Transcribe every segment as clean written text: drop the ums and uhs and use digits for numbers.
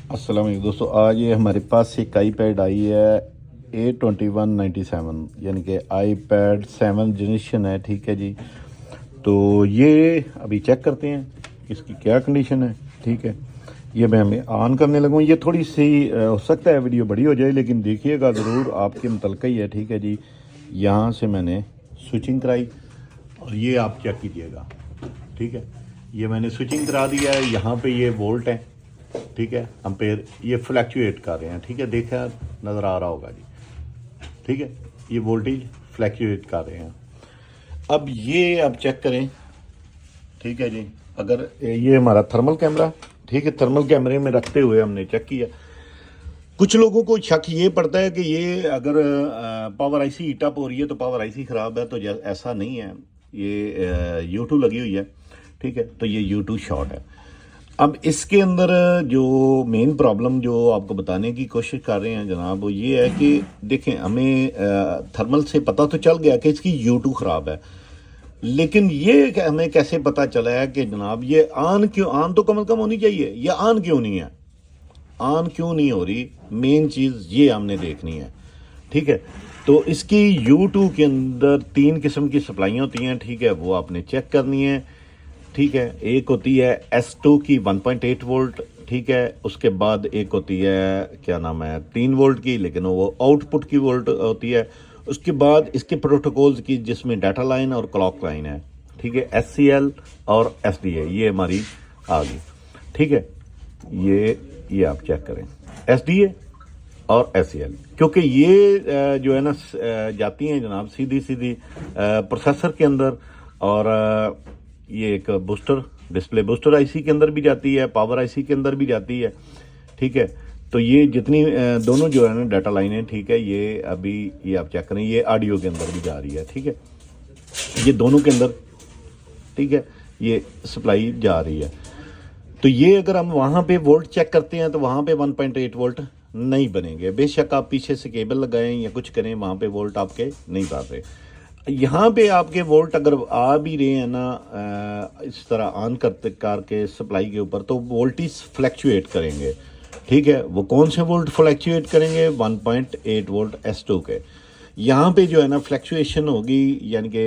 अस्सलाम वालेकुम दोस्तों, आज ये हमारे पास एक आईपैड आई है A2197, यानी कि आईपैड 7 जनरेशन है। ठीक है जी, तो ये अभी चेक करते हैं इसकी क्या कंडीशन है। ठीक है, ये मैं हमें ऑन करने लगूँ। ये थोड़ी सी हो सकता है वीडियो बड़ी हो जाए, लेकिन देखिएगा ज़रूर, आपके मुतलका ही है। ठीक है जी, यहाँ से मैंने स्विचिंग कराई और ये आप चेक कीजिएगा। ठीक है, ये मैंने स्विचिंग करा दिया है। यहाँ पे ये वोल्ट है, ठीक है, एम्पेयर ये फ्लैक्चुएट कर रहे हैं। ठीक है, देखा नज़र आ रहा होगा जी। ठीक है, ये वोल्टेज फ्लैक्चुएट कर रहे हैं। अब ये आप चेक करें। ठीक है जी, अगर ये हमारा थर्मल कैमरा, ठीक है, थर्मल कैमरे में रखते हुए हमने चेक किया। कुछ लोगों को शक ये पड़ता है कि ये अगर पावर आईसी हीटअप हो रही है तो पावर आईसी ख़राब है, तो ऐसा नहीं है। ये U2 लगी हुई है। ठीक है, तो ये U2 शॉर्ट है। अब इसके अंदर जो मेन प्रॉब्लम जो आपको बताने की कोशिश कर रहे हैं जनाब, वो ये है कि देखें, हमें थर्मल से पता तो चल गया कि इसकी U2 ख़राब है, लेकिन ये हमें कैसे पता चला है कि जनाब ये ऑन क्यों, ऑन तो कम से कम होनी चाहिए, ये ऑन क्यों नहीं है, ऑन क्यों नहीं हो रही, मेन चीज़ ये हमने देखनी है। ठीक है, तो इसकी U2 के अंदर 3 किस्म की सप्लाइयाँ होती हैं। ठीक है, वो आपने चेक करनी है। ठीक है, एक होती है S2 की 1.8 वोल्ट। ठीक है, उसके बाद एक होती है क्या नाम है 3 वोल्ट की, लेकिन वो आउटपुट की वोल्ट होती है। उसके बाद इसके प्रोटोकॉल्स की, जिसमें डाटा लाइन और क्लॉक लाइन है। ठीक है, SCL और SDA ये हमारी आ गई। ठीक है, ये आप चेक करें SDA और SCL, क्योंकि ये जो है ना जाती हैं जनाब सीधी सीधी प्रोसेसर के अंदर, और ये एक बूस्टर डिस्प्ले बूस्टर आईसी के अंदर भी जाती है, पावर आईसी के अंदर भी जाती है। ठीक है, तो ये जितनी दोनों जो है ना डाटा लाइनें, ठीक है, ये अभी ये आप चेक करें, ये ऑडियो के अंदर भी जा रही है। ठीक है, ये दोनों के अंदर, ठीक है, ये सप्लाई जा रही है। तो ये अगर हम वहाँ पे वोल्ट चेक करते हैं तो वहाँ पे 1.8 वोल्ट नहीं बनेंगे। बेशक आप पीछे से केबल लगाएं या कुछ करें, वहाँ पे वोल्ट आपके नहीं बन रहे। यहाँ पे आपके वोल्ट अगर आ भी रहे हैं ना इस तरह ऑन करते करके सप्लाई के ऊपर, तो वोल्टेज फ्लैक्चुएट करेंगे। ठीक है, वो कौन से वोल्ट फ्लैक्चुएट करेंगे? 1.8 वोल्ट S2 के। यहाँ पे जो है ना फ्लैक्चुएशन होगी, यानी कि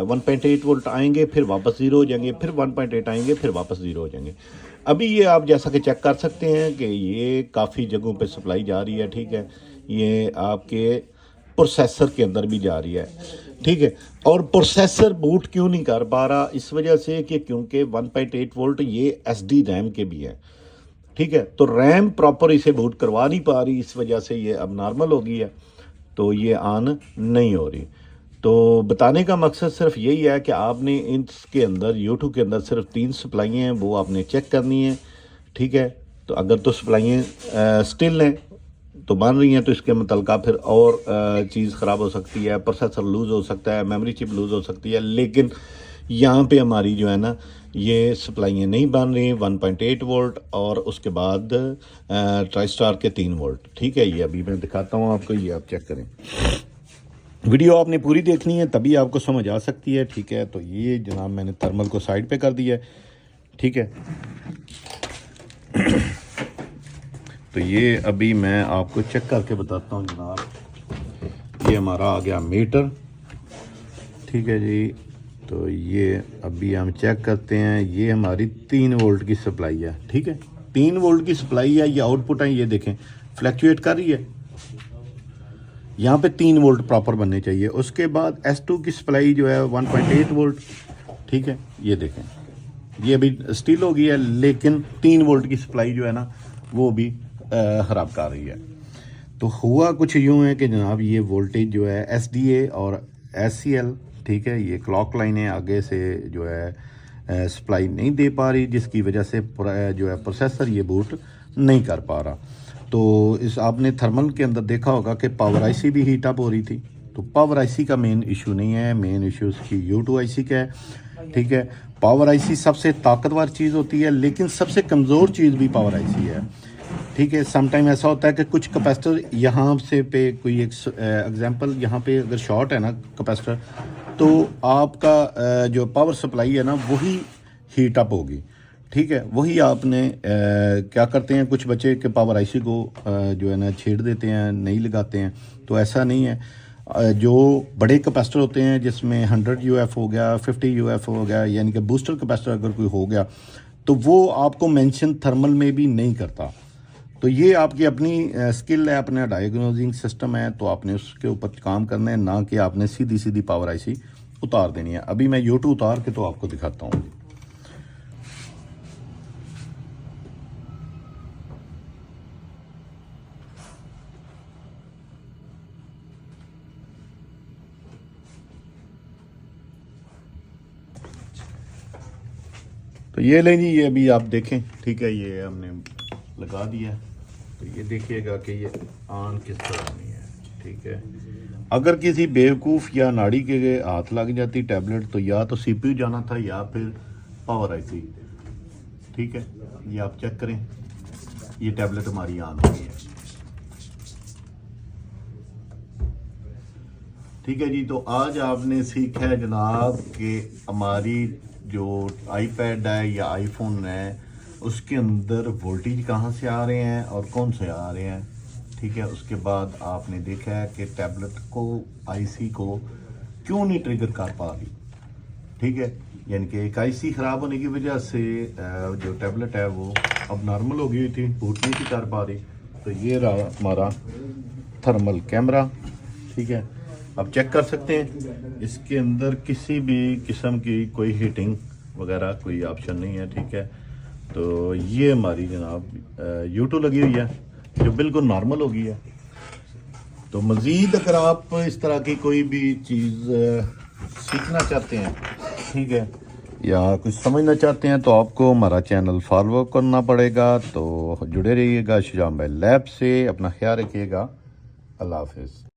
1.8 वोल्ट आएंगे, फिर वापस ज़ीरो हो जाएंगे, फिर 1.8 आएंगे, फिर वापस ज़ीरो हो जाएंगे। अभी ये आप जैसा कि चेक कर सकते हैं कि ये काफ़ी जगहों पे सप्लाई जा रही है। ठीक है, ये आपके प्रोसेसर के अंदर भी जा रही है। ठीक है, और प्रोसेसर बूट क्यों नहीं कर पा रहा? इस वजह से कि क्योंकि 1.8 वोल्ट ये SD रैम के भी है। ठीक है, तो रैम प्रॉपर इसे बूट करवा नहीं पा रही, इस वजह से ये अब नॉर्मल हो गई है, तो ये ऑन नहीं हो रही। तो बताने का मकसद सिर्फ यही है कि आपने इसके अंदर U2 के अंदर सिर्फ 3 सप्लाइयाँ हैं, वो आपने चेक करनी है। ठीक है, तो अगर तो सप्लाइयाँ स्टिल हैं तो बन रही हैं, तो इसके मुतलका फिर और चीज़ ख़राब हो सकती है, प्रोसेसर लूज़ हो सकता है, मेमोरी चिप लूज़ हो सकती है। लेकिन यहाँ पे हमारी जो है ना ये सप्लाइयाँ नहीं बन रही, 1.8 वोल्ट और उसके बाद ट्राइस्टार के 3 वोल्ट। ठीक है, ये अभी मैं दिखाता हूँ आपको, ये आप चेक करें। वीडियो आपने पूरी देखनी है, तभी आपको समझ आ सकती है। ठीक है, तो ये जनाब मैंने थर्मल को साइड पे कर दिया है। ठीक है, तो ये अभी मैं आपको चेक करके बताता हूँ जनाब। ये हमारा आ गया मीटर। ठीक है जी, तो ये अभी हम चेक करते हैं। ये हमारी 3 वोल्ट की सप्लाई है। ठीक है, 3 वोल्ट की सप्लाई है, ये आउटपुट है, ये देखें फ्लैक्चुएट कर रही है। यहाँ पे 3 वोल्ट प्रॉपर बनने चाहिए। उसके बाद S2 की सप्लाई जो है 1.8 वोल्ट। ठीक है, ये देखें, ये अभी स्टिल हो गई है, लेकिन 3 वोल्ट की सप्लाई जो है ना वो भी ख़राब कर रही है। तो हुआ कुछ यूँ है कि जनाब ये वोल्टेज जो है SDA और SCL, ठीक है, ये क्लॉक लाइनें आगे से जो है सप्लाई नहीं दे पा रही, जिसकी वजह से जो है प्रोसेसर ये बूट नहीं कर पा रहा। तो इस आपने थर्मल के अंदर देखा होगा कि पावर आईसी भी हीट अप हो रही थी। तो पावर आईसी का मेन इशू नहीं है, मेन इशू इसकी U2 आईसी का है। ठीक है, पावर आईसी सबसे ताकतवर चीज़ होती है, लेकिन सबसे कमज़ोर चीज़ भी पावर आईसी है। ठीक है, समटाइम ऐसा होता है कि कुछ कैपेसिटर यहाँ से पे कोई एक एग्जांपल यहाँ पे अगर शॉर्ट है ना कैपेसिटर, तो आपका जो पावर सप्लाई है ना वही हीट अप होगी। ठीक है। वही आपने क्या करते हैं, कुछ बच्चे के पावर आईसी को जो है ना छेड़ देते हैं, नहीं लगाते हैं, तो ऐसा नहीं है। जो बड़े कैपेसिटर होते हैं जिसमें 100 यूएफ हो गया, 50 यूएफ हो गया, यानी कि बूस्टर कैपेसिटर अगर कोई हो गया तो वो आपको मेंशन थर्मल में भी नहीं करता। तो ये आपकी अपनी स्किल है, अपना डायग्नोजिंग सिस्टम है, तो आपने उसके ऊपर काम करना है, ना कि आपने सीधी सीधी पावर आईसी उतार देनी है। अभी मैं यूट्यूब उतार के तो आपको दिखाता हूँ। तो ये लें जी, ये अभी आप देखें, ठीक है, ये हमने लगा दिया। तो ये देखिएगा कि ये ऑन किस तरह नहीं है, ठीक है। अगर किसी बेवकूफ़ या नाड़ी के हाथ लग जाती टैबलेट, तो या तो सीपीयू जाना था या फिर पावर आईसी, ठीक है। ये आप चेक करें, ये टैबलेट हमारी ऑन हो गई है, ठीक है जी। तो आज आपने सीखा है जनाब कि हमारी जो आईपैड है या आईफोन है उसके अंदर वोल्टेज कहाँ से आ रहे हैं और कौन से आ रहे हैं, ठीक है। उसके बाद आपने देखा है कि टैबलेट को, आईसी को क्यों नहीं ट्रिगर कर पा रही, ठीक है। यानी कि एक आईसी ख़राब होने की वजह से जो टैबलेट है वो अब नॉर्मल हो गई थी, बूट नहीं थी कर पा रही। तो ये रहा हमारा थर्मल कैमरा, ठीक है। आप चेक कर सकते हैं, इसके अंदर किसी भी किस्म की कोई हीटिंग वगैरह कोई ऑप्शन नहीं है, ठीक है। तो ये हमारी जनाब यूट्यूब लगी हुई है जो बिल्कुल नॉर्मल हो गई है। तो मज़ीद अगर आप इस तरह की कोई भी चीज़ सीखना चाहते हैं, ठीक है, या कुछ समझना चाहते हैं, तो आपको हमारा चैनल फॉलो करना पड़ेगा। तो जुड़े रहिएगा शाजाम भाई लैब से। अपना ख्याल रखिएगा। अल्लाह हाफिज़।